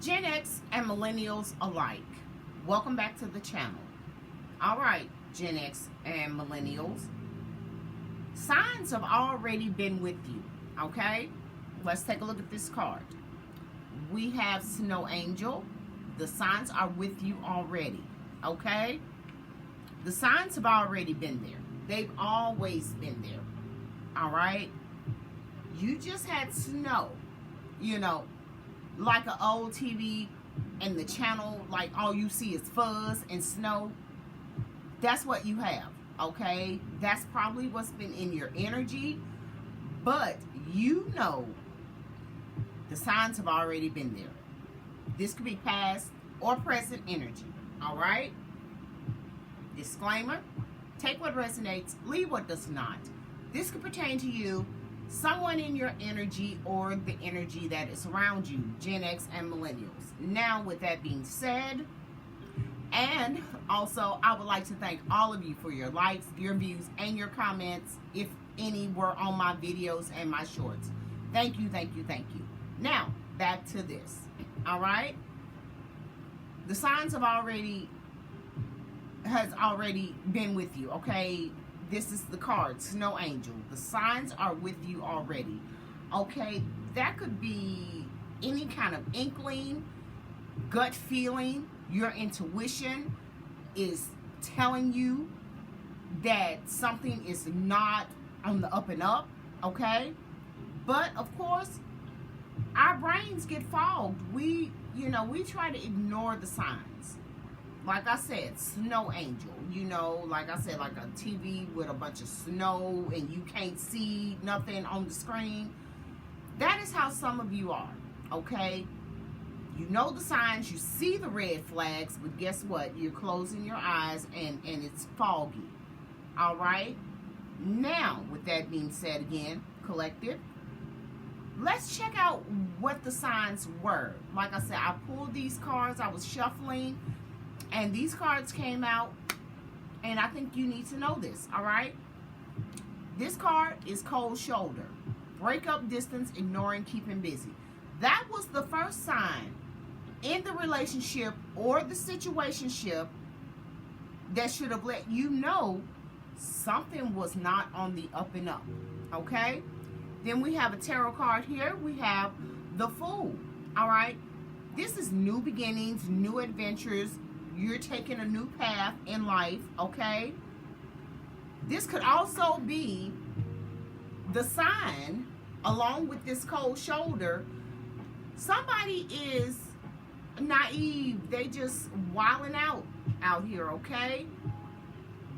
Gen X and millennials alike, welcome back to the channel. Alright, Gen X and millennials, signs have already been with you, okay? Let's take a look at this card. We have Snow Angel. The signs are with you already, okay? The signs have already been there. They've always been there, alright? You just had snow, like an old TV and the channel, like all you see is fuzz and snow. That's what you have, okay? That's probably what's been in your energy, but the signs have already been there. This could be past or present energy, all right? Disclaimer, take what resonates, leave what does not. This could pertain to you, someone in your energy, or the energy that is around you, Gen X and millennials. Now, with that being said, and also I would like to thank all of you for your likes, your views, and your comments, if any were on my videos and my shorts. Thank you, thank you, thank you. Now, back to this, all right? The signs has already been with you, okay? This is the card, Snow Angel. The signs are with you already, okay? That could be any kind of inkling, gut feeling. Your intuition is telling you that something is not on the up and up, okay? But, of course, our brains get fogged. We try to ignore the signs. Like I said, Snow Angel, like I said, like a TV with a bunch of snow and you can't see nothing on the screen. That is how some of you are, okay? You know the signs, you see the red flags, but guess what? You're closing your eyes and it's foggy, all right? Now, with that being said again, collective, let's check out what the signs were. Like I said, I pulled these cards, I was shuffling, and these cards came out, and I think you need to know this, all right? This card is cold shoulder. Break up, distance, ignoring, keeping busy. That was the first sign in the relationship or the situationship that should have let you know something was not on the up and up, okay? Then we have a tarot card here. We have the Fool, all right? This is new beginnings, new adventures. You're taking a new path in life, okay? This could also be the sign, along with this cold shoulder, somebody is naive. They just wilding out here, okay?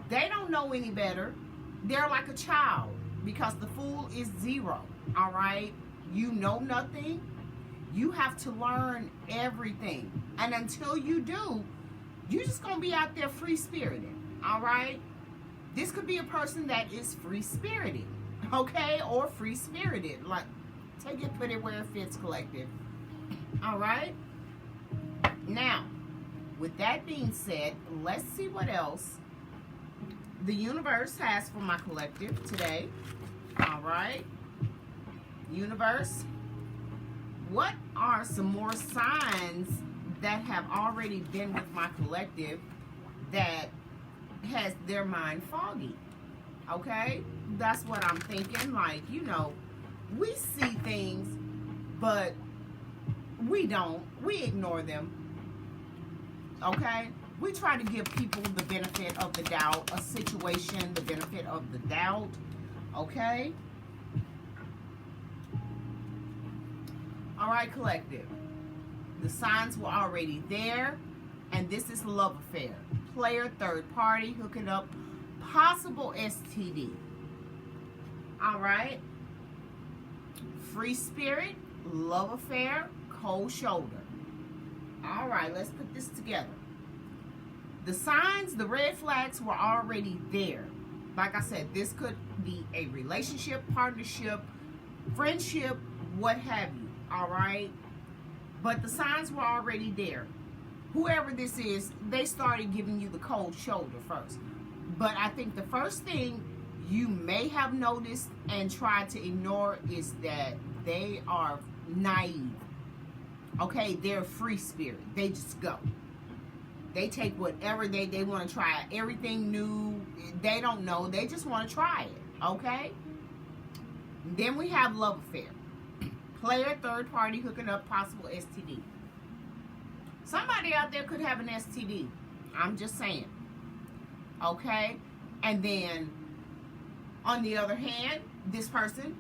They don't know any better. They're like a child because the Fool is 0, all right? You know nothing. You have to learn everything. And until you do, you're just going to be out there free-spirited, all right? This could be a person that is free-spirited, okay? Or free-spirited. Like, take it, put it where it fits, collective. All right? Now, with that being said, let's see what else the universe has for my collective today. All right? Universe, what are some more signs that have already been with my collective that has their mind foggy? Okay? That's what I'm thinking. Like, we see things, but we don't. We ignore them. Okay? We try to give people the benefit of the doubt, a situation, the benefit of the doubt. Okay? All right, collective. The signs were already there, and this is love affair. Player, third party, hooking up, possible STD. All right? Free spirit, love affair, cold shoulder. All right, let's put this together. The signs, the red flags were already there. Like I said, this could be a relationship, partnership, friendship, what have you. All right? But the signs were already there. Whoever this is, they started giving you the cold shoulder first. But I think the first thing you may have noticed and tried to ignore is that they are naive. Okay, they're a free spirit. They just go. They take whatever they want to try. Everything new. They don't know. They just want to try it. Okay? Then we have love affair. Player, third party, hooking up, possible STD. Somebody out there could have an STD. I'm just saying. Okay? And then, on the other hand, this person,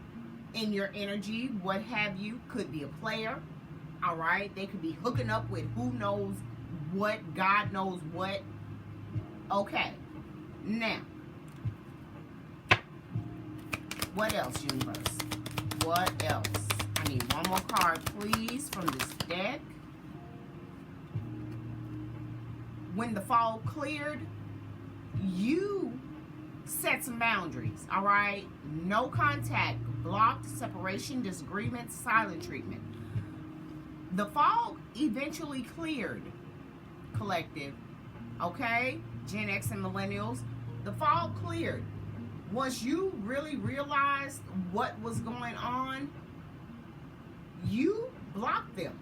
in your energy, what have you, could be a player. Alright? They could be hooking up with who knows what, God knows what. Okay. Now, what else, universe? What else? I need one more card, please, from this deck. When the fog cleared, you set some boundaries, all right? No contact, blocked, separation, disagreement, silent treatment. The fog eventually cleared, collective, okay? Gen X and millennials. The fog cleared. Once you really realized what was going on, you blocked them.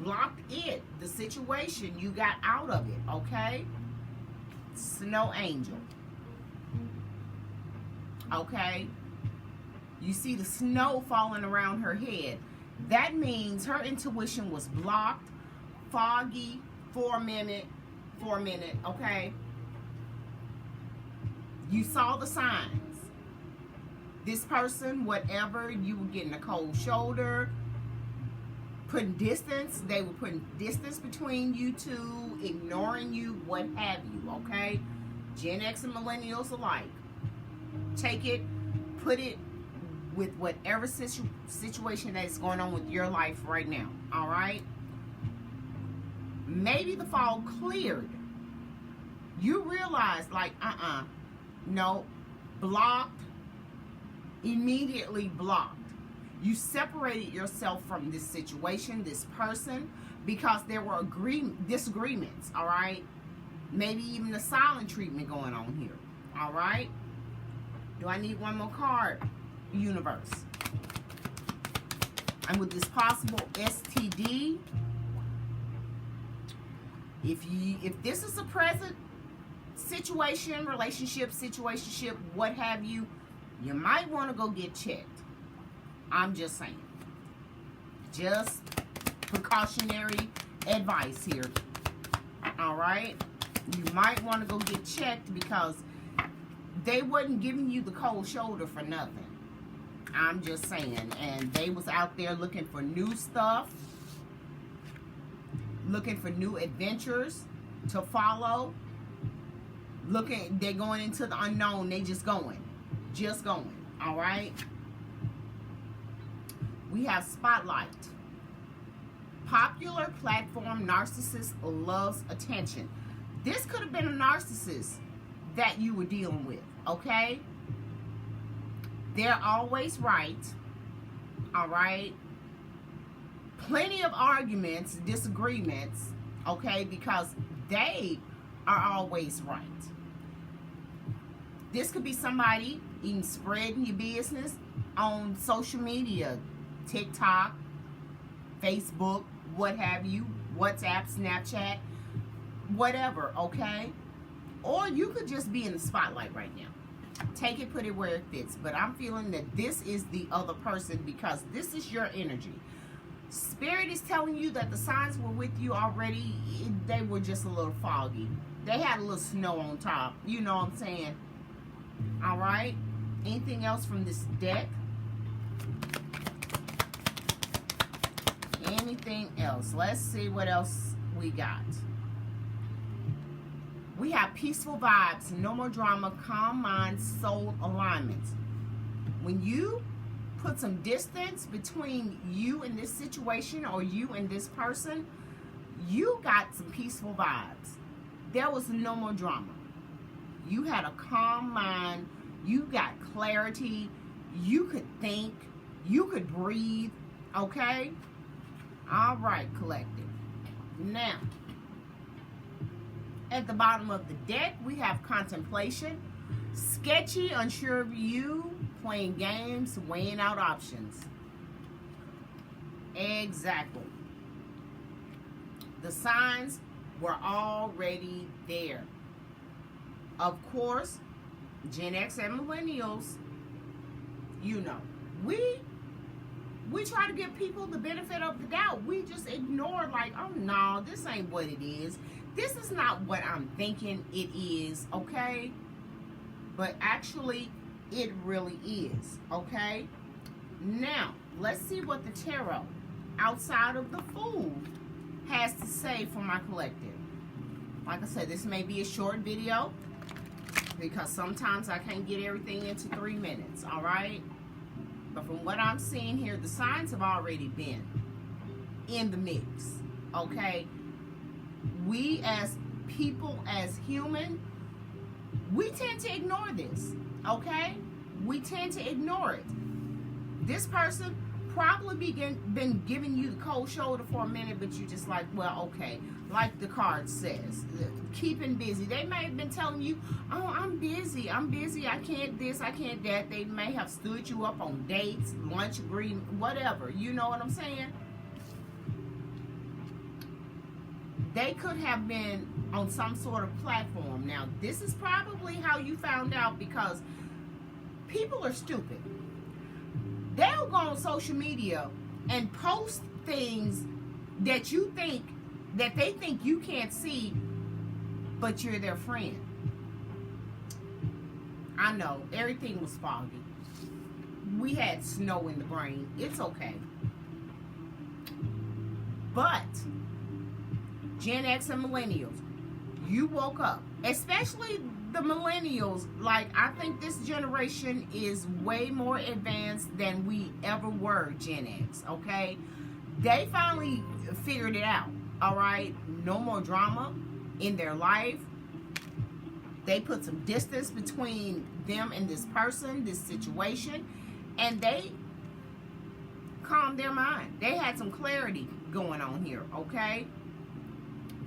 Blocked it. The situation. You got out of it, okay? Snow angel. Okay? You see the snow falling around her head. That means her intuition was blocked, foggy, for a minute, okay? You saw the signs. This person, whatever, you were getting a cold shoulder, putting distance. They were putting distance between you two, ignoring you, what have you, okay? Gen X and millennials alike. Take it, put it with whatever situation that is going on with your life right now, all right? Maybe the fog cleared. You realized, like, no, blocked, immediately blocked. You separated yourself from this situation, this person, because there were disagreements, all right? Maybe even the silent treatment going on here, all right? Do I need one more card, universe? And with this possible STD, if this is a present situation, relationship, situationship, what have you, you might want to go get checked. I'm just saying. Just precautionary advice here. All right? You might want to go get checked because they wasn't giving you the cold shoulder for nothing. I'm just saying. And they was out there looking for new stuff. Looking for new adventures to follow. They're going into the unknown. They just going. Just going. All right? We have Spotlight. Popular platform narcissist loves attention. This could have been a narcissist that you were dealing with, okay? They're always right, all right? Plenty of arguments, disagreements, okay? Because they are always right. This could be somebody even spreading your business on social media, TikTok, Facebook, what have you, WhatsApp, Snapchat, whatever, okay? Or you could just be in the spotlight right now. Take it, put it where it fits. But I'm feeling that this is the other person because this is your energy. Spirit is telling you that the signs were with you already. They were just a little foggy. They had a little snow on top. You know what I'm saying? All right? Anything else from this deck? Anything else? Let's see what else we got. We have peaceful vibes, no more drama, calm mind, soul alignment. When you put some distance between you and this situation or you and this person, you got some peaceful vibes. There was no more drama. You had a calm mind. You got clarity. You could think. You could breathe. Okay? All right, collective. Now, at the bottom of the deck, we have contemplation. Sketchy, unsure of you, playing games, weighing out options. Exactly. The signs were already there. Of course, Gen X and millennials, you know, we try to give people the benefit of the doubt. We just ignore, like, oh no, this ain't what it is. This is not what I'm thinking it is, okay? But actually, it really is, okay? Now, let's see what the tarot, outside of the Fool, has to say for my collective. Like I said, this may be a short video because sometimes I can't get everything into 3 minutes, all right? But from what I'm seeing here, the signs have already been in the mix, okay? We as people, as human, we tend to ignore this, okay? We tend to ignore it. This person probably been giving you the cold shoulder for a minute, but you just like, well, okay. Like the card says, keeping busy. They may have been telling you, oh, I'm busy, I can't this, I can't that. They may have stood you up on dates, lunch agreement, whatever. You know what I'm saying? They could have been on some sort of platform. Now, this is probably how you found out, because people are stupid. They'll go on social media and post things that you think, that they think you can't see, but you're their friend. I know, everything was foggy. We had snow in the brain. It's okay. But Gen X and millennials, you woke up. Especially the millennials. Like, I think this generation is way more advanced than we ever were, Gen X, okay? They finally figured it out, all right? No more drama in their life. They put some distance between them and this person, this situation, and they calmed their mind. They had some clarity going on here, okay?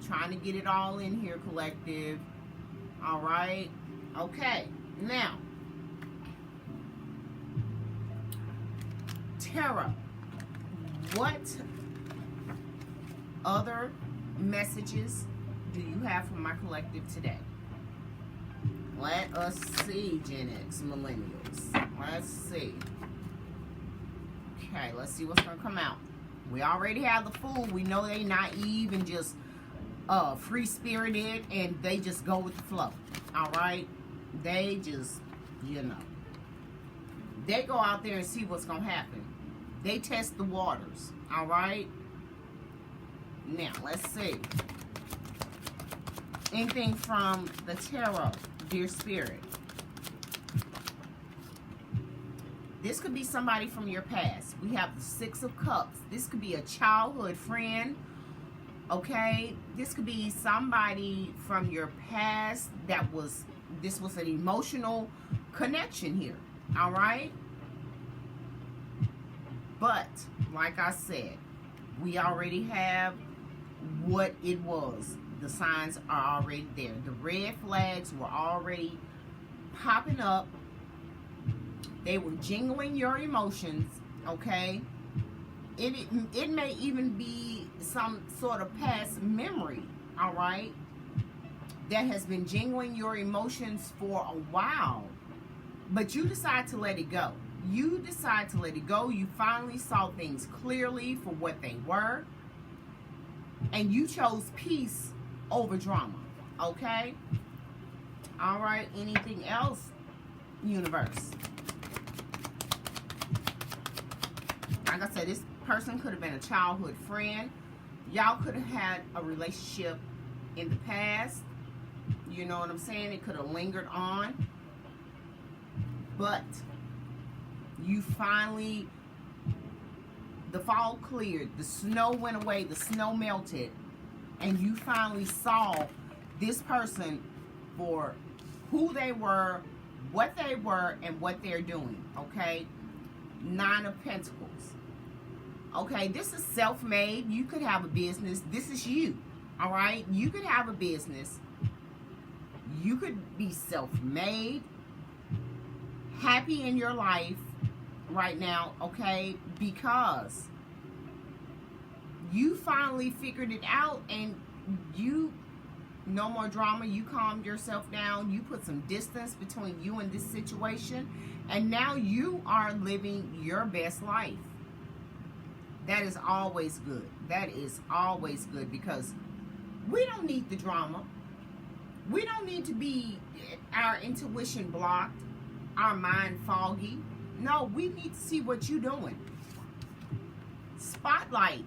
Trying to get it all in here, collective. All right. Okay. Now, Tarot, what other messages do you have for my collective today? Let us see, Gen X millennials. Let's see. Okay, let's see what's going to come out. We already have the Fool. We know they naive and just free-spirited, and they just go with the flow. All right? They just, you know, they go out there and see what's going to happen. They test the waters. All right? Now, let's see. Anything from the tarot, dear spirit. This could be somebody from your past. We have the Six of Cups. This could be a childhood friend. Okay, this could be somebody from your past that was, this was an emotional connection here, all right? But, like I said, we already have what it was. The signs are already there. The red flags were already popping up. They were jingling your emotions, okay? It may even be some sort of past memory, all right, that has been jingling your emotions for a while, but you decide to let it go. You decide to let it go. You finally saw things clearly for what they were, and you chose peace over drama, okay? All right, anything else, universe? Like I said, this person could have been a childhood friend. Y'all could have had a relationship in the past. You know what I'm saying? It could have lingered on. But you finally, the fog cleared, the snow went away, the snow melted, and you finally saw this person for who they were, what they were, and what they're doing, okay? Nine of Pentacles. Okay, this is self-made. You could have a business. This is you, all right? You could have a business. You could be self-made, happy in your life right now, okay? Because You finally figured it out, and you, no more drama. You calmed yourself down. You put some distance between you and this situation, and now you are living your best life. That is always good. That is always good, because we don't need the drama. We don't need to be our intuition blocked, our mind foggy. No, we need to see what you're doing. Spotlight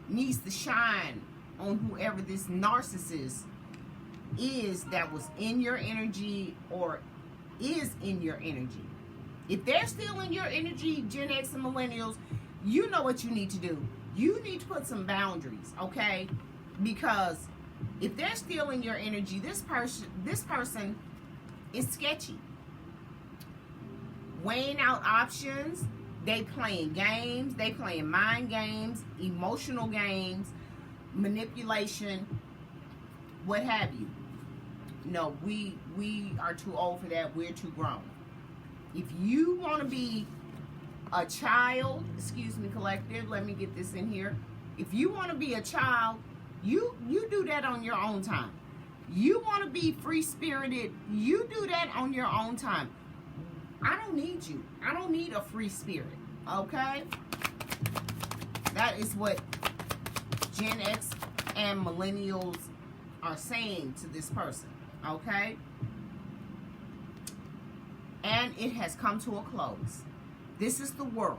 needs to shine on whoever this narcissist is that was in your energy or is in your energy. If they're still in your energy, Gen X and millennials, you know what you need to do. You need to put some boundaries, okay? Because if they're still in your energy, this person is sketchy. Weighing out options, they playing games, they playing mind games, emotional games, manipulation, what have you. No, we are too old for that. We're too grown. If you want to be a child, excuse me, collective, let me get this in here. If you want to be a child, you do that on your own time. You want to be free-spirited, you do that on your own time. I don't need you. I don't need a free spirit, okay? That is what Gen X and millennials are saying to this person, okay? And it has come to a close. This is the world.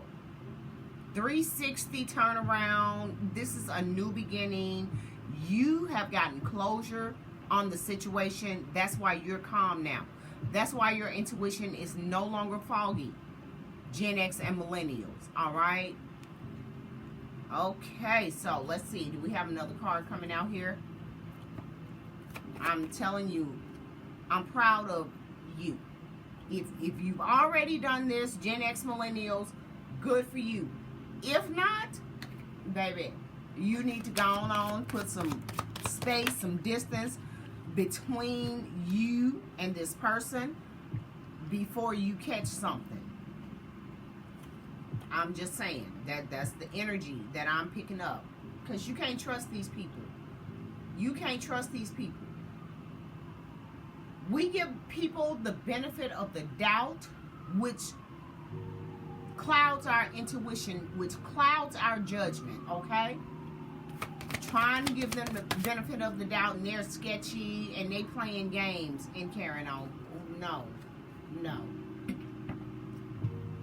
360 turnaround. This is a new beginning. You have gotten closure on the situation. That's why you're calm now. That's why your intuition is no longer foggy. Gen X and millennials. All right? Okay, so let's see. Do we have another card coming out here? I'm telling you, I'm proud of you. If you've already done this, Gen X millennials, good for you. If not, baby, you need to go on, put some space, some distance between you and this person before you catch something. I'm just saying that's the energy that I'm picking up, because you can't trust these people. You can't trust these people. We give people the benefit of the doubt, which clouds our intuition, which clouds our judgment, okay? Trying to give them the benefit of the doubt, and they're sketchy and they playing games and carrying on. No.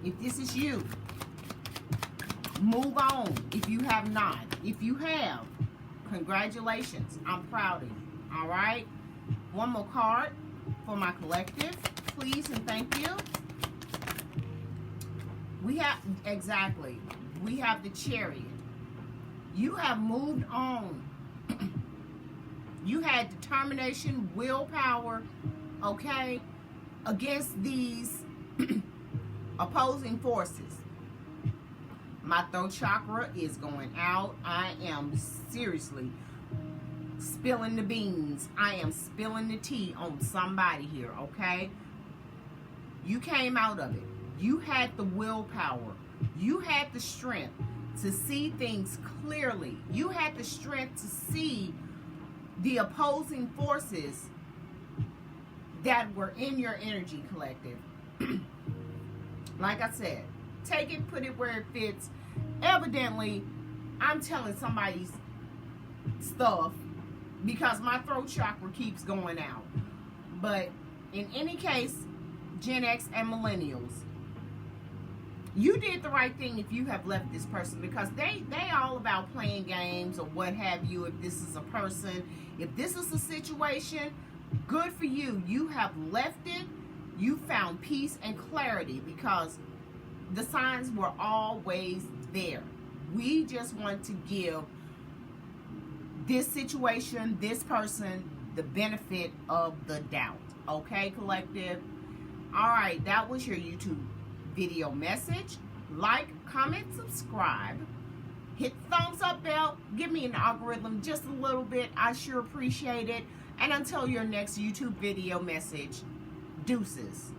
If this is you, move on. If you have not. If you have, congratulations. I'm proud of you. All right? One more card for my collective, please and thank you. We have the Chariot. You have moved on. You had determination, willpower, okay, against these opposing forces. My throat chakra is going out. I am seriously spilling the beans. I am spilling the tea on somebody here, okay? You came out of it. You had the willpower. You had the strength to see things clearly. You had the strength to see the opposing forces that were in your energy, collective. Like I said, take it, put it where it fits. Evidently, I'm telling somebody's stuff because my throat chakra keeps going out. But in any case, Gen X and millennials, you did the right thing if you have left this person, because they all about playing games or what have you. If this is a person, if this is a situation, good for you. You have left it. You found peace and clarity because the signs were always there. We just want to give this situation, this person, the benefit of the doubt. Okay, collective? All right, that was your YouTube video message. Like, comment, subscribe. Hit the thumbs up bell. Give me an algorithm just a little bit. I sure appreciate it. And until your next YouTube video message, deuces.